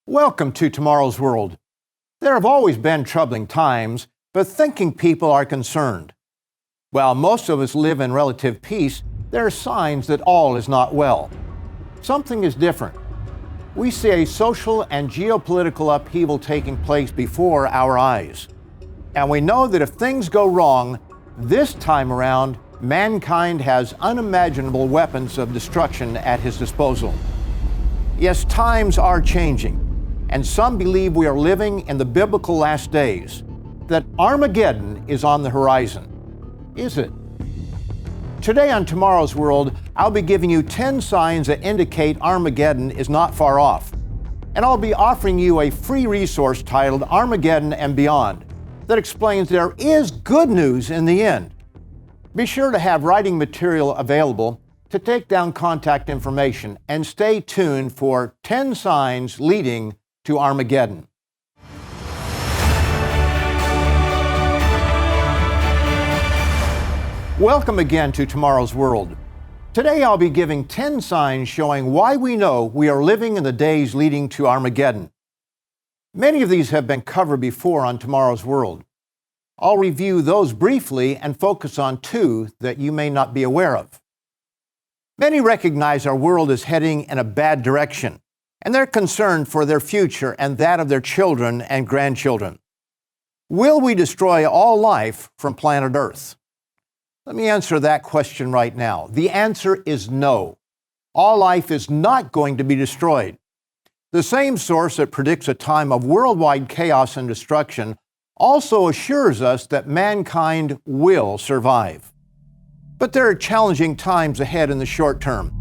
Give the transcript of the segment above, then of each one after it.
Welcome to Tomorrow's World. There have always been troubling times, but thinking people are concerned. While most of us live in relative peace, there are signs that all is not well. Something is different. We see a social and geopolitical upheaval taking place before our eyes. And we know that if things go wrong, this time around, mankind has unimaginable weapons of destruction at his disposal. Yes, times are changing. And some believe we are living in the biblical last days, that Armageddon is on the horizon. Is it? Today on Tomorrow's World, I'll be giving you 10 signs that indicate Armageddon is not far off. And I'll be offering you a free resource titled Armageddon and Beyond that explains there is good news in the end. Be sure to have writing material available to take down contact information and stay tuned for 10 signs leading to Armageddon. Welcome again to Tomorrow's World. Today I'll be giving 10 signs showing why we know we are living in the days leading to Armageddon. Many of these have been covered before on Tomorrow's World. I'll review those briefly and focus on two that you may not be aware of. Many recognize our world is heading in a bad direction, and they're concerned for their future and that of their children and grandchildren. Will we destroy all life from planet Earth? Let me answer that question right now. The answer is no. All life is not going to be destroyed. The same source that predicts a time of worldwide chaos and destruction also assures us that mankind will survive. But there are challenging times ahead in the short term.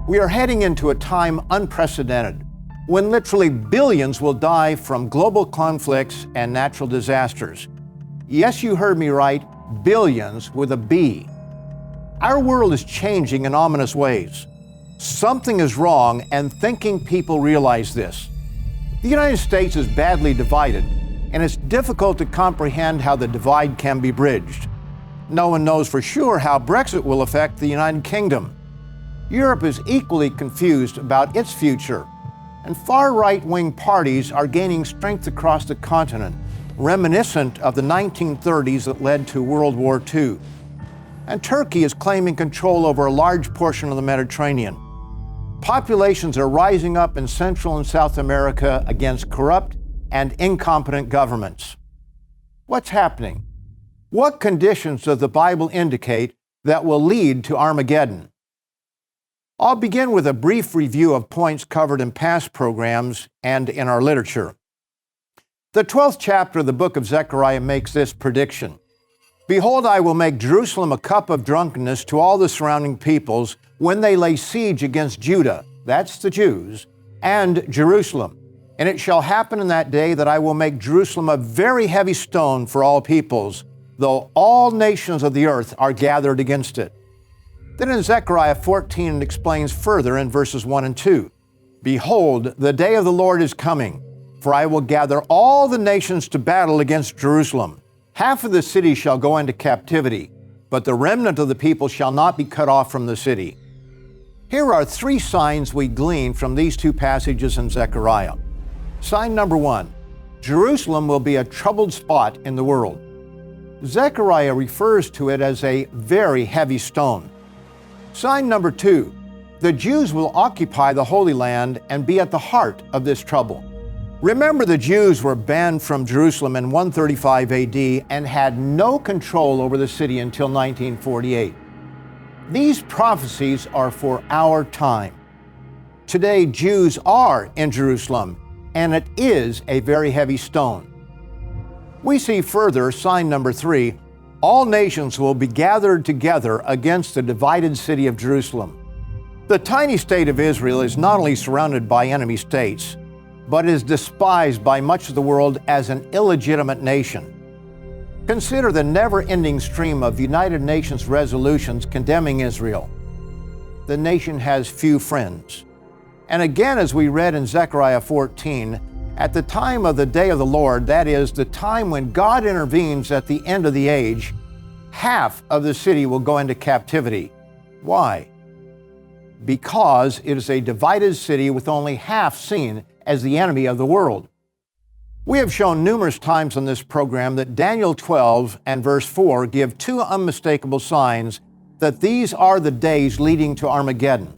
We are heading into a time unprecedented, when literally billions will die from global conflicts and natural disasters. Yes, you heard me right, billions with a B. Our world is changing in ominous ways. Something is wrong, and thinking people realize this. The United States is badly divided, and it's difficult to comprehend how the divide can be bridged. No one knows for sure how Brexit will affect the United Kingdom. Europe is equally confused about its future, and far right-wing parties are gaining strength across the continent, reminiscent of the 1930s that led to World War II. And Turkey is claiming control over a large portion of the Mediterranean. Populations are rising up in Central and South America against corrupt and incompetent governments. What's happening? What conditions does the Bible indicate that will lead to Armageddon? I'll begin with a brief review of points covered in past programs and in our literature. The 12th chapter of the book of Zechariah makes this prediction. Behold, I will make Jerusalem a cup of drunkenness to all the surrounding peoples when they lay siege against Judah, that's the Jews, and Jerusalem. And it shall happen in that day that I will make Jerusalem a very heavy stone for all peoples, though all nations of the earth are gathered against it. Then in Zechariah 14 it explains further in verses 1 and 2. Behold, the day of the Lord is coming, for I will gather all the nations to battle against Jerusalem. Half of the city shall go into captivity, but the remnant of the people shall not be cut off from the city. Here are 3 signs we glean from these 2 passages in Zechariah. Sign number 1, Jerusalem will be a troubled spot in the world. Zechariah refers to it as a very heavy stone. Sign number 2, the Jews will occupy the Holy Land and be at the heart of this trouble. Remember, the Jews were banned from Jerusalem in 135 AD and had no control over the city until 1948. These prophecies are for our time. Today, Jews are in Jerusalem, and it is a very heavy stone. We see further, sign number 3, all nations will be gathered together against the divided city of Jerusalem. The tiny state of Israel is not only surrounded by enemy states, but is despised by much of the world as an illegitimate nation. Consider the never-ending stream of United Nations resolutions condemning Israel. The nation has few friends. And again, as we read in Zechariah 14, at the time of the day of the Lord, that is, the time when God intervenes at the end of the age, half of the city will go into captivity. Why? Because it is a divided city with only half seen as the enemy of the world. We have shown numerous times on this program that Daniel 12 and verse 4 give two unmistakable signs that these are the days leading to Armageddon.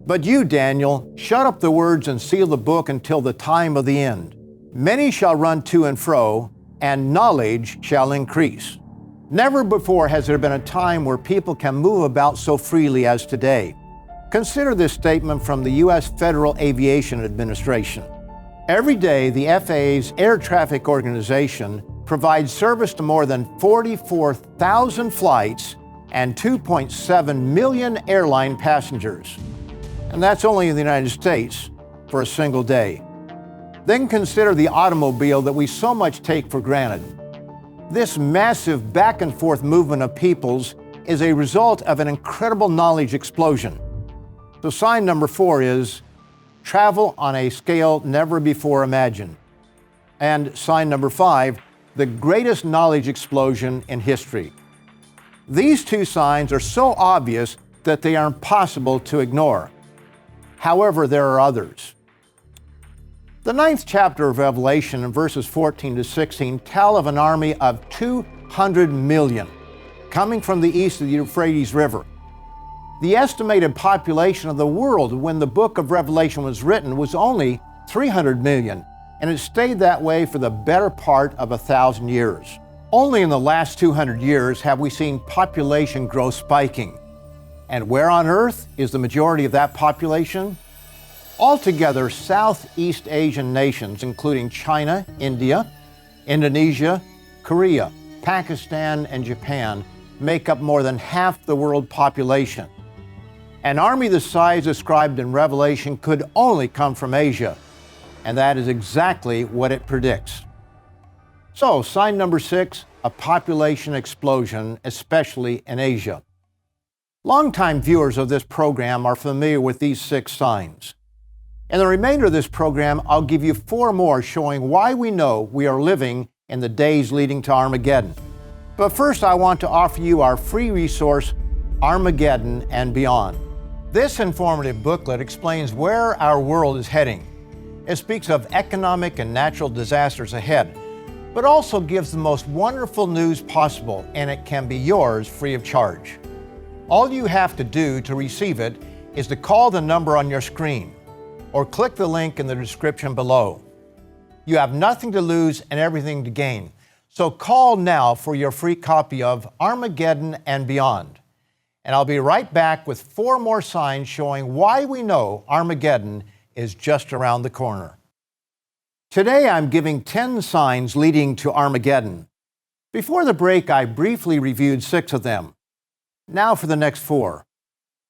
But you, Daniel, shut up the words and seal the book until the time of the end. Many shall run to and fro, and knowledge shall increase. Never before has there been a time where people can move about so freely as today. Consider this statement from the U.S. Federal Aviation Administration. Every day, the FAA's Air Traffic Organization provides service to more than 44,000 flights and 2.7 million airline passengers. And that's only in the United States for a single day. Then consider the automobile that we so much take for granted. This massive back and forth movement of peoples is a result of an incredible knowledge explosion. So sign number 4 is travel on a scale never before imagined. And sign number 5, the greatest knowledge explosion in history. These two signs are so obvious that they are impossible to ignore. However, there are others. The 9th chapter of Revelation in verses 14 to 16 tell of an army of 200 million coming from the east of the Euphrates River. The estimated population of the world when the book of Revelation was written was only 300 million, and it stayed that way for the better part of 1,000 years. Only in the last 200 years have we seen population growth spiking. And where on earth is the majority of that population? Altogether, Southeast Asian nations, including China, India, Indonesia, Korea, Pakistan, and Japan, make up more than half the world population. An army the size described in Revelation could only come from Asia, and that is exactly what it predicts. So, sign number 6, a population explosion, especially in Asia. Longtime viewers of this program are familiar with these 6 signs. In the remainder of this program, I'll give you 4 more showing why we know we are living in the days leading to Armageddon. But first, I want to offer you our free resource, Armageddon and Beyond. This informative booklet explains where our world is heading. It speaks of economic and natural disasters ahead, but also gives the most wonderful news possible, and it can be yours free of charge. All you have to do to receive it is to call the number on your screen or click the link in the description below. You have nothing to lose and everything to gain. So call now for your free copy of Armageddon and Beyond. And I'll be right back with 4 more signs showing why we know Armageddon is just around the corner. Today I'm giving 10 signs leading to Armageddon. Before the break, I briefly reviewed 6 of them. Now for the next 4.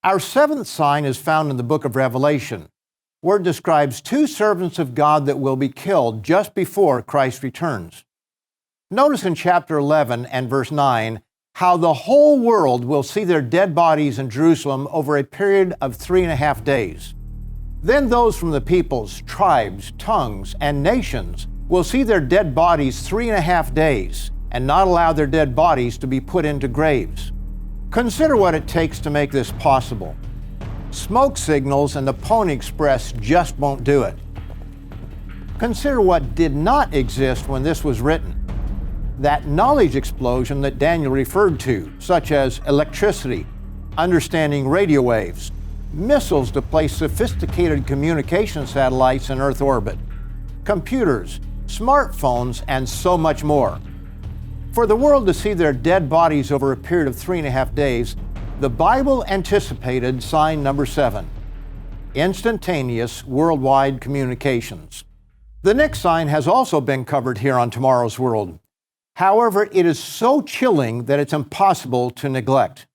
Our 7th sign is found in the book of Revelation, where it describes 2 servants of God that will be killed just before Christ returns. Notice in chapter 11 and verse 9 how the whole world will see their dead bodies in Jerusalem over a period of 3.5 days. Then those from the peoples, tribes, tongues, and nations will see their dead bodies 3.5 days and not allow their dead bodies to be put into graves. Consider what it takes to make this possible. Smoke signals and the Pony Express just won't do it. Consider what did not exist when this was written. That knowledge explosion that Daniel referred to, such as electricity, understanding radio waves, missiles to place sophisticated communication satellites in Earth orbit, computers, smartphones, and so much more. For the world to see their dead bodies over a period of 3.5 days, the Bible anticipated sign number 7, instantaneous worldwide communications. The next sign has also been covered here on Tomorrow's World. However, it is so chilling that it's impossible to neglect.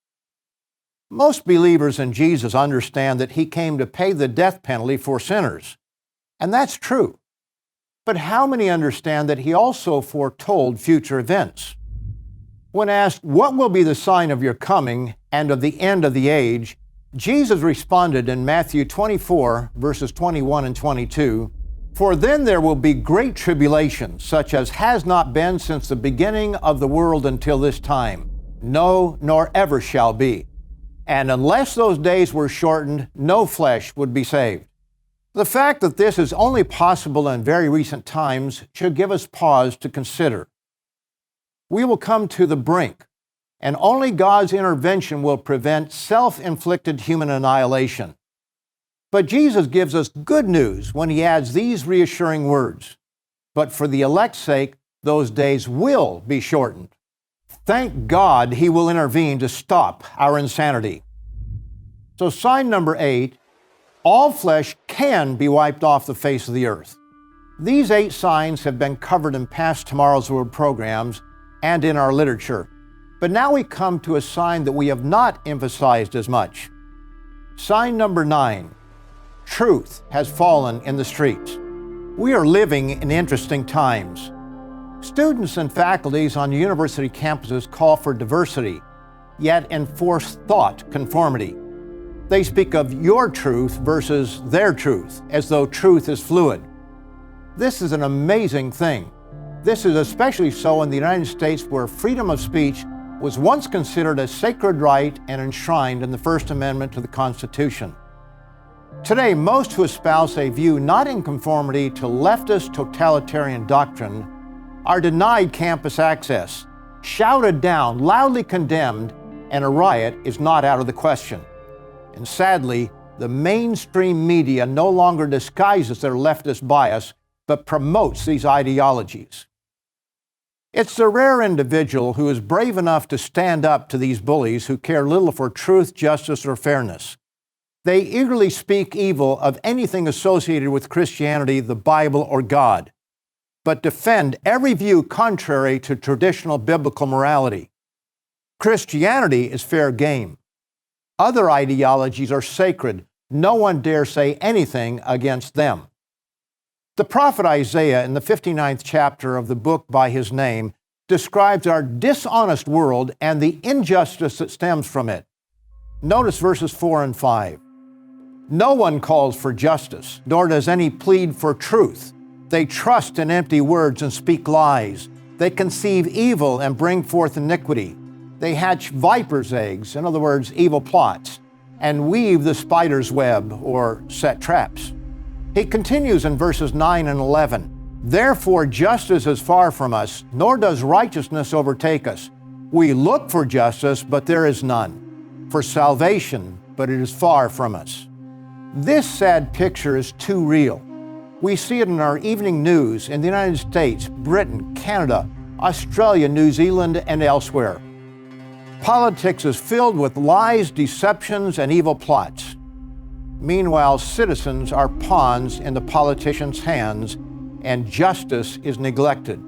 Most believers in Jesus understand that He came to pay the death penalty for sinners, and that's true. But how many understand that He also foretold future events? When asked, "What will be the sign of your coming and of the end of the age?" Jesus responded in Matthew 24, verses 21 and 22, "For then there will be great tribulation, such as has not been since the beginning of the world until this time, no, nor ever shall be. And unless those days were shortened, no flesh would be saved." The fact that this is only possible in very recent times should give us pause to consider. We will come to the brink, and only God's intervention will prevent self-inflicted human annihilation. But Jesus gives us good news when he adds these reassuring words. But for the elect's sake, those days will be shortened. Thank God he will intervene to stop our insanity. So sign number 8, all flesh can be wiped off the face of the earth. These 8 signs have been covered in past Tomorrow's World programs and in our literature. But now we come to a sign that we have not emphasized as much. Sign number 9, truth has fallen in the streets. We are living in interesting times. Students and faculties on university campuses call for diversity, yet enforce thought conformity. They speak of your truth versus their truth, as though truth is fluid. This is an amazing thing. This is especially so in the United States, where freedom of speech was once considered a sacred right and enshrined in the First Amendment to the Constitution. Today, most who espouse a view not in conformity to leftist totalitarian doctrine are denied campus access, shouted down, loudly condemned, and a riot is not out of the question. And sadly, the mainstream media no longer disguises their leftist bias, but promotes these ideologies. It's the rare individual who is brave enough to stand up to these bullies who care little for truth, justice, or fairness. They eagerly speak evil of anything associated with Christianity, the Bible, or God, but defend every view contrary to traditional biblical morality. Christianity is fair game. Other ideologies are sacred. No one dare say anything against them. The prophet Isaiah, in the 59th chapter of the book by his name, describes our dishonest world and the injustice that stems from it. Notice verses 4 and 5. No one calls for justice, nor does any plead for truth. They trust in empty words and speak lies. They conceive evil and bring forth iniquity. They hatch viper's eggs, in other words, evil plots, and weave the spider's web, or set traps. He continues in verses 9 and 11. Therefore justice is far from us, nor does righteousness overtake us. We look for justice, but there is none. For salvation, but it is far from us. This sad picture is too real. We see it in our evening news in the United States, Britain, Canada, Australia, New Zealand, and elsewhere. Politics is filled with lies, deceptions, and evil plots. Meanwhile, citizens are pawns in the politicians' hands, and justice is neglected.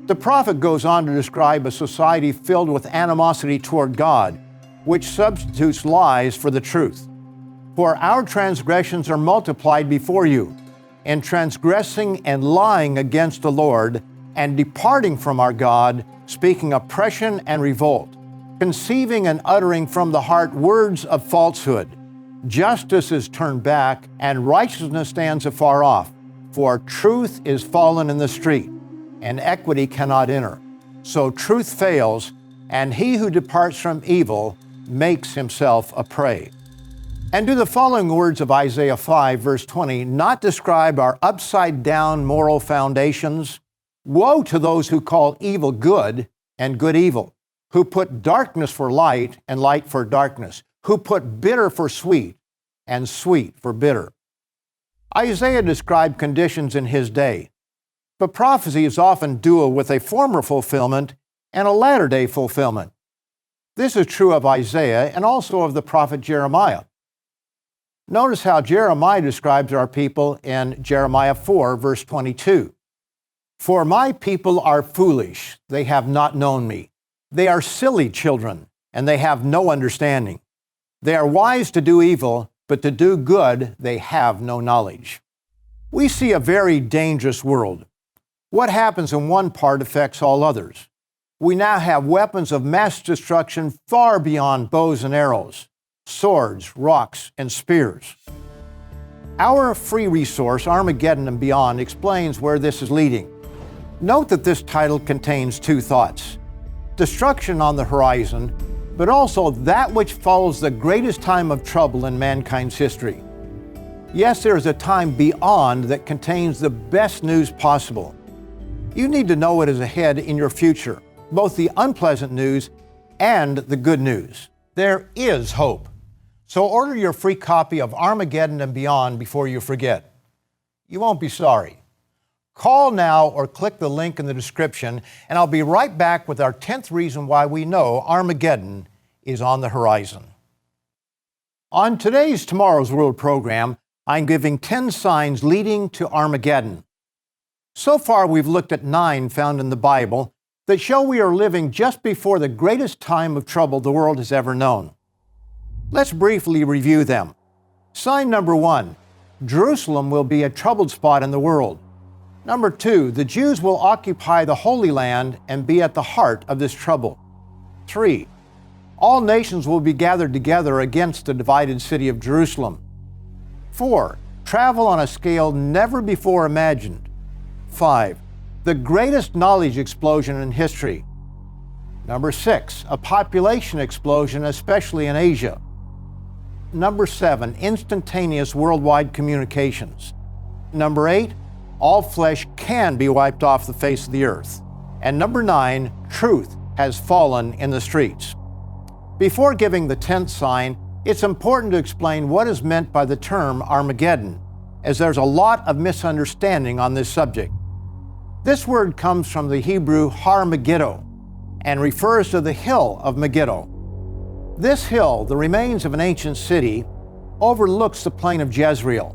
The prophet goes on to describe a society filled with animosity toward God, which substitutes lies for the truth. For our transgressions are multiplied before you, in transgressing and lying against the Lord, and departing from our God, speaking oppression and revolt, conceiving and uttering from the heart words of falsehood. Justice is turned back, and righteousness stands afar off. For truth is fallen in the street, and equity cannot enter. So truth fails, and he who departs from evil makes himself a prey. And do the following words of Isaiah 5, verse 20, not describe our upside-down moral foundations? Woe to those who call evil good and good evil, who put darkness for light and light for darkness, who put bitter for sweet and sweet for bitter. Isaiah described conditions in his day, but prophecy is often dual with a former fulfillment and a latter-day fulfillment. This is true of Isaiah and also of the prophet Jeremiah. Notice how Jeremiah describes our people in Jeremiah 4, verse 22. For my people are foolish, they have not known me. They are silly children, and they have no understanding. They are wise to do evil, but to do good they have no knowledge. We see a very dangerous world. What happens in one part affects all others. We now have weapons of mass destruction far beyond bows and arrows, swords, rocks, and spears. Our free resource, Armageddon and Beyond, explains where this is leading. Note that this title contains two thoughts: destruction on the horizon, but also that which follows the greatest time of trouble in mankind's history. Yes, there is a time beyond that contains the best news possible. You need to know what is ahead in your future, both the unpleasant news and the good news. There is hope. So order your free copy of Armageddon and Beyond before you forget. You won't be sorry. Call now or click the link in the description, and I'll be right back with our 10th reason why we know Armageddon is on the horizon. On today's Tomorrow's World program, I'm giving 10 signs leading to Armageddon. So far, we've looked at 9 found in the Bible that show we are living just before the greatest time of trouble the world has ever known. Let's briefly review them. Sign number 1, Jerusalem will be a troubled spot in the world. Number 2, the Jews will occupy the Holy Land and be at the heart of this trouble. 3, all nations will be gathered together against the divided city of Jerusalem. 4, travel on a scale never before imagined. 5, the greatest knowledge explosion in history. Number 6, a population explosion, especially in Asia. Number 7, instantaneous worldwide communications. Number 8, all flesh can be wiped off the face of the earth. And number 9, truth has fallen in the streets. Before giving the 10th sign, it's important to explain what is meant by the term Armageddon, as there's a lot of misunderstanding on this subject. This word comes from the Hebrew har Megiddo and refers to the hill of Megiddo. This hill, the remains of an ancient city, overlooks the plain of Jezreel.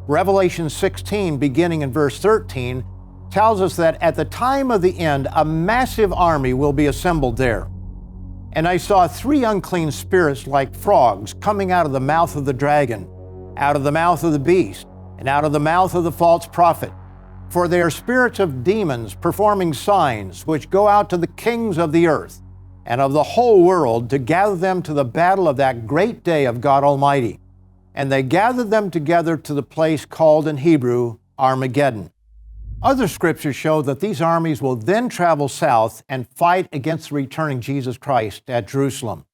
Revelation 16, beginning in verse 13, tells us that at the time of the end, a massive army will be assembled there. And I saw 3 unclean spirits like frogs coming out of the mouth of the dragon, out of the mouth of the beast, and out of the mouth of the false prophet. For they are spirits of demons performing signs, which go out to the kings of the earth and of the whole world to gather them to the battle of that great day of God Almighty. And they gathered them together to the place called in Hebrew Armageddon. Other scriptures show that these armies will then travel south and fight against the returning Jesus Christ at Jerusalem.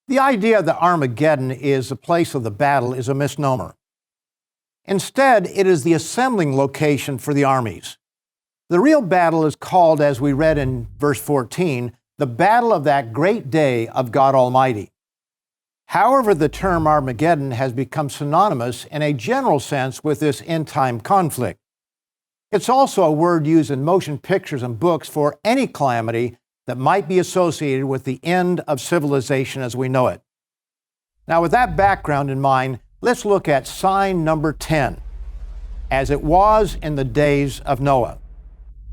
The idea that Armageddon is the place of the battle is a misnomer. Instead, it is the assembling location for the armies. The real battle is called, as we read in verse 14, the battle of that great day of God Almighty. However, the term Armageddon has become synonymous in a general sense with this end-time conflict. It's also a word used in motion pictures and books for any calamity that might be associated with the end of civilization as we know it. Now, with that background in mind, let's look at sign number 10, as it was in the days of Noah.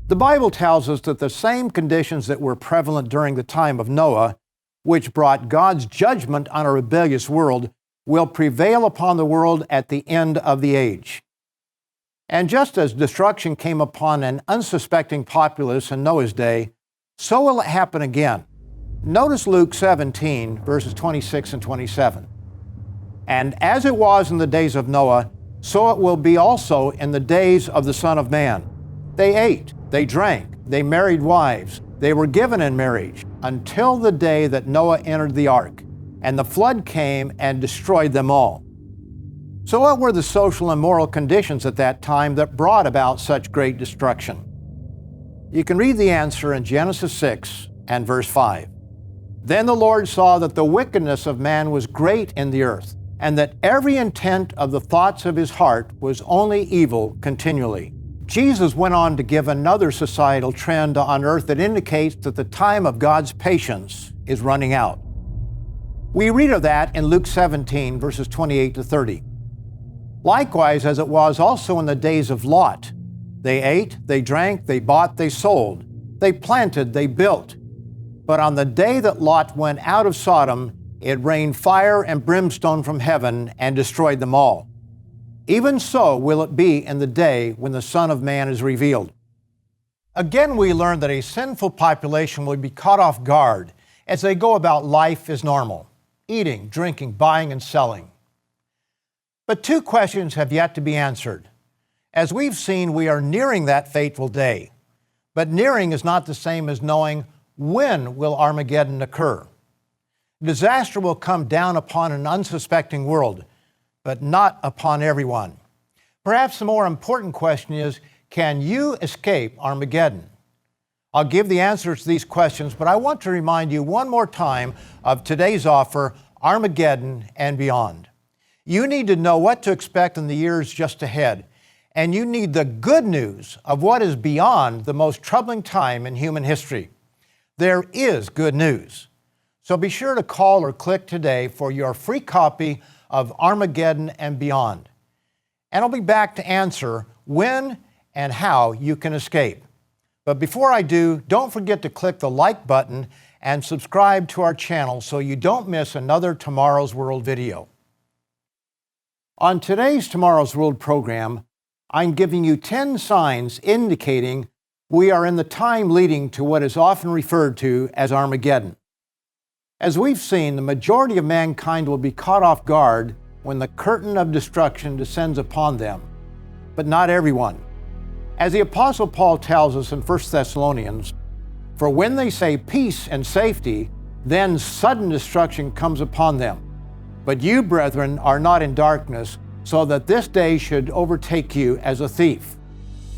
The Bible tells us that the same conditions that were prevalent during the time of Noah, which brought God's judgment on a rebellious world, will prevail upon the world at the end of the age. And just as destruction came upon an unsuspecting populace in Noah's day, so will it happen again. Notice Luke 17, verses 26 and 27. And as it was in the days of Noah, so it will be also in the days of the Son of Man. They ate, they drank, they married wives, they were given in marriage, until the day that Noah entered the ark, and the flood came and destroyed them all. So what were the social and moral conditions at that time that brought about such great destruction? You can read the answer in Genesis 6 and verse 5. Then the Lord saw that the wickedness of man was great in the earth, and that every intent of the thoughts of his heart was only evil continually. Jesus went on to give another societal trend on earth that indicates that the time of God's patience is running out. We read of that in Luke 17, verses 28 to 30. Likewise, as it was also in the days of Lot, they ate, they drank, they bought, they sold, they planted, they built. But on the day that Lot went out of Sodom, it rained fire and brimstone from heaven and destroyed them all. Even so will it be in the day when the Son of Man is revealed. Again, we learn that a sinful population will be caught off guard as they go about life as normal, eating, drinking, buying, and selling. But 2 questions have yet to be answered. As we've seen, we are nearing that fateful day. But nearing is not the same as knowing when will Armageddon occur. Disaster will come down upon an unsuspecting world, but not upon everyone. Perhaps the more important question is, can you escape Armageddon? I'll give the answers to these questions, but I want to remind you one more time of today's offer, Armageddon and Beyond. You need to know what to expect in the years just ahead, and you need the good news of what is beyond the most troubling time in human history. There is good news. So be sure to call or click today for your free copy of Armageddon and Beyond. And I'll be back to answer when and how you can escape. But before I do, don't forget to click the like button and subscribe to our channel so you don't miss another Tomorrow's World video. On today's Tomorrow's World program, I'm giving you 10 signs indicating we are in the time leading to what is often referred to as Armageddon. As we've seen, the majority of mankind will be caught off guard when the curtain of destruction descends upon them, but not everyone. As the Apostle Paul tells us in 1 Thessalonians, "For when they say peace and safety, then sudden destruction comes upon them. But you, brethren, are not in darkness, so that this day should overtake you as a thief."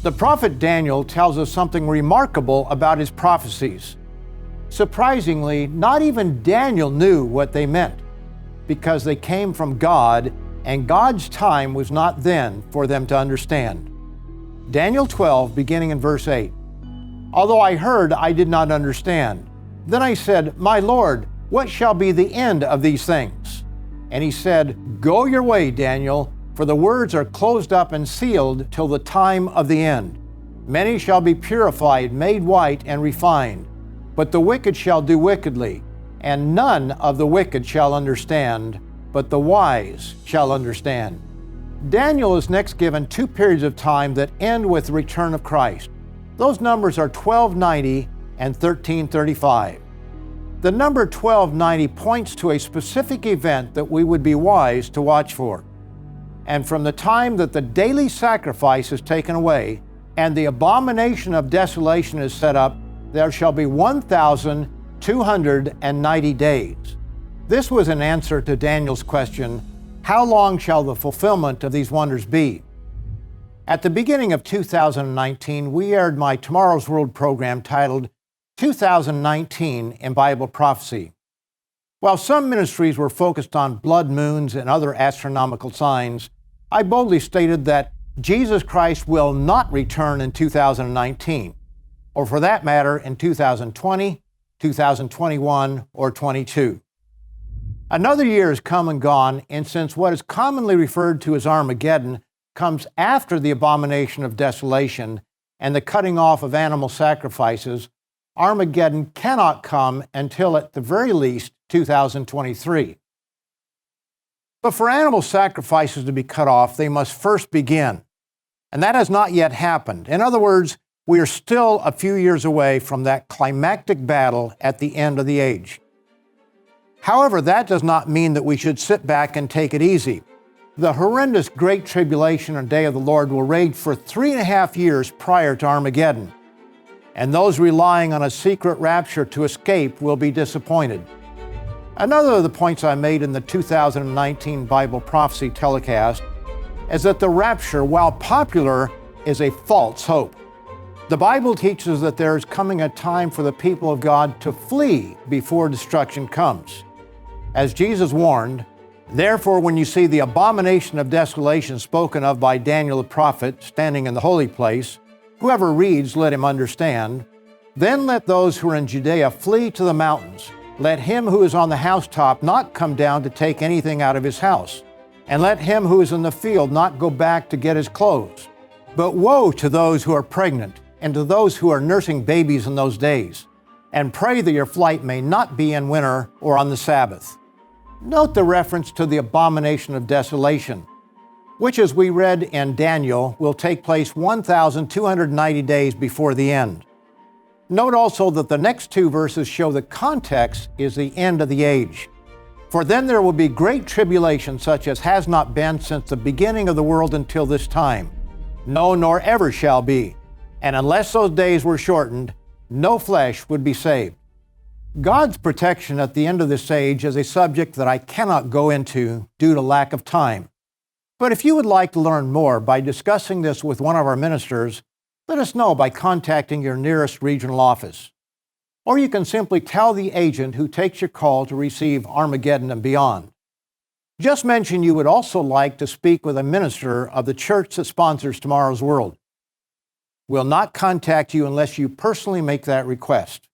The prophet Daniel tells us something remarkable about his prophecies. Surprisingly, not even Daniel knew what they meant, because they came from God, and God's time was not then for them to understand. Daniel 12, beginning in verse 8. "Although I heard, I did not understand. Then I said, My Lord, what shall be the end of these things? And he said, Go your way, Daniel, for the words are closed up and sealed till the time of the end. Many shall be purified, made white, and refined. But the wicked shall do wickedly, and none of the wicked shall understand, but the wise shall understand." Daniel is next given 2 periods of time that end with the return of Christ. Those numbers are 1290 and 1335. The number 1290 points to a specific event that we would be wise to watch for. And from the time that the daily sacrifice is taken away and the abomination of desolation is set up, there shall be 1,290 days. This was an answer to Daniel's question, how long shall the fulfillment of these wonders be? At the beginning of 2019, we aired my Tomorrow's World program titled 2019 in Bible Prophecy. While some ministries were focused on blood moons and other astronomical signs, I boldly stated that Jesus Christ will not return in 2019, or for that matter in 2020, 2021, or 22. Another year has come and gone, and since what is commonly referred to as Armageddon comes after the abomination of desolation and the cutting off of animal sacrifices, Armageddon cannot come until at the very least 2023. But for animal sacrifices to be cut off, they must first begin. And that has not yet happened. In other words, we are still a few years away from that climactic battle at the end of the age. However, that does not mean that we should sit back and take it easy. The horrendous Great Tribulation and Day of the Lord will rage for 3.5 years prior to Armageddon. And those relying on a secret rapture to escape will be disappointed. Another of the points I made in the 2019 Bible Prophecy telecast is that the rapture, while popular, is a false hope. The Bible teaches that there is coming a time for the people of God to flee before destruction comes. As Jesus warned, "Therefore, when you see the abomination of desolation spoken of by Daniel the prophet standing in the holy place, whoever reads, let him understand. Then let those who are in Judea flee to the mountains. Let him who is on the housetop not come down to take anything out of his house. And let him who is in the field not go back to get his clothes. But woe to those who are pregnant and to those who are nursing babies in those days. And pray that your flight may not be in winter or on the Sabbath." Note the reference to the abomination of desolation, which, as we read in Daniel, will take place 1,290 days before the end. Note also that the next 2 verses show the context is the end of the age. "For then there will be great tribulation such as has not been since the beginning of the world until this time. No, nor ever shall be. And unless those days were shortened, no flesh would be saved." God's protection at the end of this age is a subject that I cannot go into due to lack of time. But if you would like to learn more by discussing this with one of our ministers, let us know by contacting your nearest regional office. Or you can simply tell the agent who takes your call to receive Armageddon and Beyond. Just mention you would also like to speak with a minister of the church that sponsors Tomorrow's World. We'll not contact you unless you personally make that request.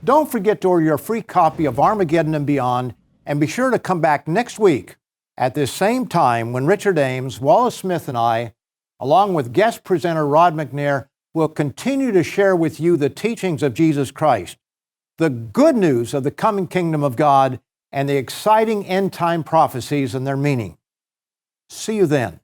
Don't forget to order your free copy of Armageddon and Beyond, and be sure to come back next week at this same time when Richard Ames, Wallace Smith, and I, along with guest presenter Rod McNair, will continue to share with you the teachings of Jesus Christ, the good news of the coming kingdom of God, and the exciting end-time prophecies and their meaning. See you then.